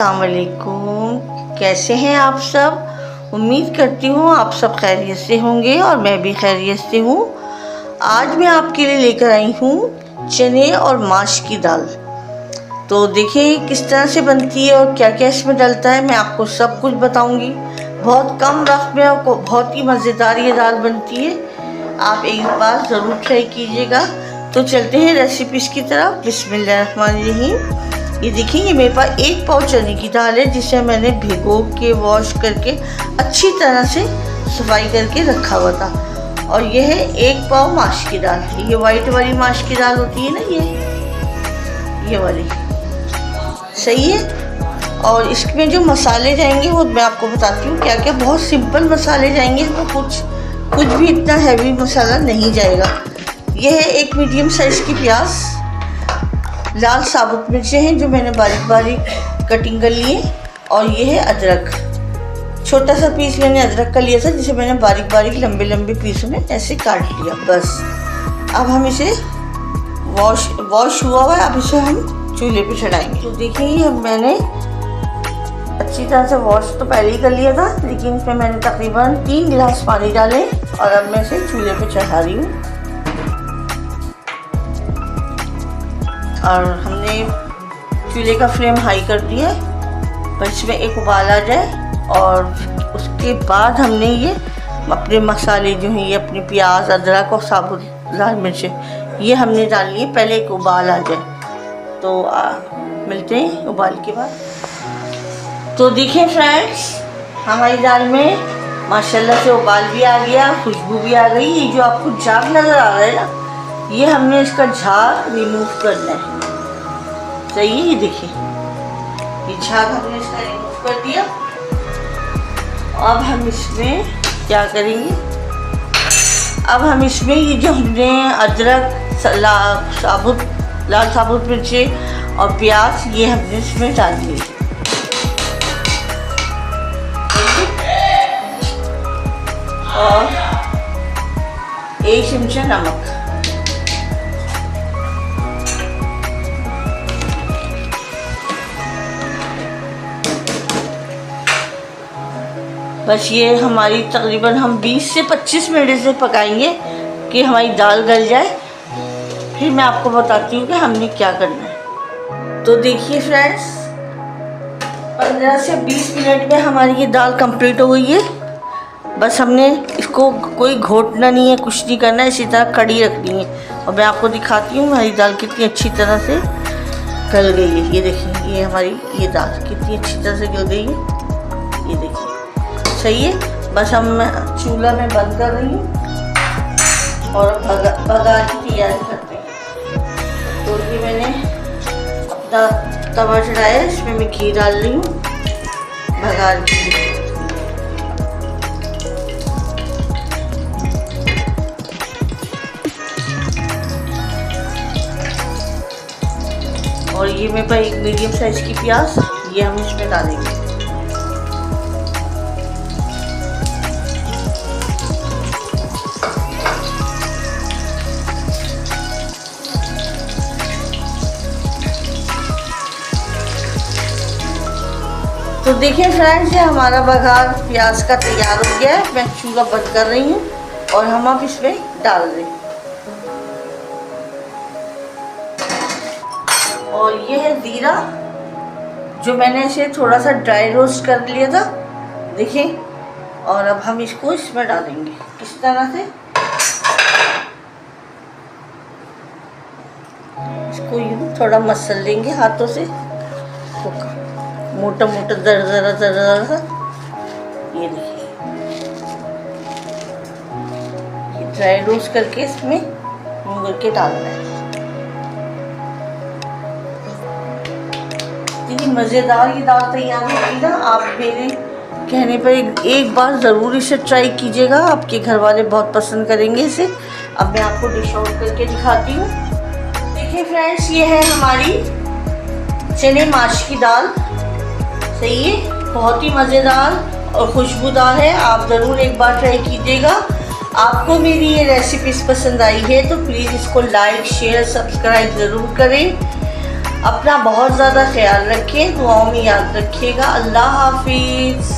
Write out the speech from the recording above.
अस्सलामुअलैकुम, कैसे हैं आप सब। उम्मीद करती हूँ आप सब खैरियत से होंगे और मैं भी खैरियत से हूँ। आज मैं आपके लिए लेकर आई हूँ चने और माश की दाल। तो देखिए किस तरह से बनती है और क्या क्या इसमें डलता है, मैं आपको सब कुछ बताऊँगी। बहुत कम वक्त में आपको बहुत ही मज़ेदार ये दाल बनती है, आप एक बार ज़रूर ट्राई कीजिएगा। तो चलते हैं रेसिपीज़ की तरफ। बिस्मिल्लाहिर्रहमानिर्रहीम। ये देखिए, ये मेरे पास 1 पाव चने की दाल है जिसे मैंने भिगो के वॉश करके अच्छी तरह से सफाई करके रखा हुआ था। और ये है 1 पाव माश की दाल। ये वाइट वाली माश की दाल होती है ना, ये वाली, सही है। और इसमें जो मसाले जाएंगे वो मैं आपको बताती हूँ क्या क्या। बहुत सिंपल मसाले जाएंगे, इसमें कुछ भी इतना हैवी मसाला नहीं जाएगा। यह है 1 मीडियम साइज़ की प्याज, लाल साबुत मिर्चें हैं जो मैंने बारीक बारीक कटिंग कर ली है। और ये है अदरक, छोटा सा पीस मैंने अदरक का लिया था जिसे मैंने बारीक बारीक लंबे लंबे पीसों में ऐसे काट लिया। बस अब हम इसे वॉश हुआ है, अब इसे हम चूल्हे पे चढ़ाएंगे। तो देखिए, ये मैंने अच्छी तरह से वॉश तो पहले ही कर लिया था, लेकिन इसमें मैंने तकरीबन 3 गिलास पानी डाले और अब मैं इसे चूल्हे पे चढ़ा रही हूँ। और हमने चूल्हे का फ्लेम हाई कर दिया है, पर इसमें एक उबाल आ जाए और उसके बाद हमने ये अपने मसाले जो हैं, ये अपनी प्याज, अदरक और साबुत लाल मिर्चें, ये हमने डाल लिए। पहले एक उबाल आ जाए तो मिलते हैं उबाल के बाद। तो देखिए फ्रेंड्स, हमारी दाल में माशाल्लाह से उबाल भी आ गया, खुशबू भी आ गई। ये जो आपको झाग नज़र आ रहा है ना, ये हमने इसका झाग रिमूव करना है, सही है। ये देखिए, ये झाग हमने इसका रिमूव कर दिया। अब हम इसमें क्या करेंगे, अब हम इसमें ये जो हमने अदरक, लाल साबुत मिर्चें और प्याज, ये हमने इसमें डाल दिए। और 1 चमचा नमक। बस ये हमारी तकरीबन हम 20 से 25 मिनट से पकाएंगे कि हमारी दाल गल जाए। फिर मैं आपको बताती हूँ कि हमने क्या करना है। तो देखिए फ्रेंड्स, 15 से 20 मिनट में हमारी ये दाल कंप्लीट हो गई है। बस हमने इसको कोई घोटना नहीं है, कुछ नहीं करना है, इसी तरह कड़ी रखनी है। और मैं आपको दिखाती हूँ हमारी दाल कितनी अच्छी तरह से गल गई है। ये देखिए, ये हमारी ये दाल कितनी अच्छी तरह से गल गई है, ये देखिए, सही है। बस हम चूल्हा में बंद कर रही हूँ और बघार की तैयारी करते हैं। तो ये मैंने अपना तवा चढ़ाया, इसमें मैं घी डाल रही हूँ बघार की। और ये मेरे पास 1 मीडियम साइज़ की प्याज, ये हम इसमें डालेंगे। तो देखिए फ्रेंड्स, ये हमारा बघार प्याज का तैयार हो गया है। मैं चूल्हा बंद कर रही हूँ और हम अब इसमें डाल रहे हैं। और ये है ज़ीरा, जो मैंने इसे थोड़ा सा ड्राई रोस्ट कर लिया था, देखिए। और अब हम इसको इसमें डालेंगे इस तरह से, इसको यूँ थोड़ा मसल लेंगे हाथों से, मोटा मोटा दरदरा सा। ये देखिए, ये ड्राई रोस्ट करके इसमें यूँ करके डालना है। इतनी मज़ेदार ये दाल तैयार होगी ना, आप मेरे कहने पर एक बार ज़रूर इसे ट्राई कीजिएगा, आपके घर वाले बहुत पसंद करेंगे इसे। अब मैं आपको डिश आउट करके दिखाती हूँ। देखिए फ्रेंड्स, ये है हमारी चने माश की दाल, सही है, बहुत ही मज़ेदार और खुशबूदार है। आप ज़रूर एक बार ट्राई कीजिएगा। आपको मेरी ये रेसिपीज़ पसंद आई है तो प्लीज़ इसको लाइक, शेयर, सब्सक्राइब ज़रूर करें। अपना बहुत ज़्यादा ख्याल रखें, दुआओं में याद रखिएगा। अल्लाह हाफिज़।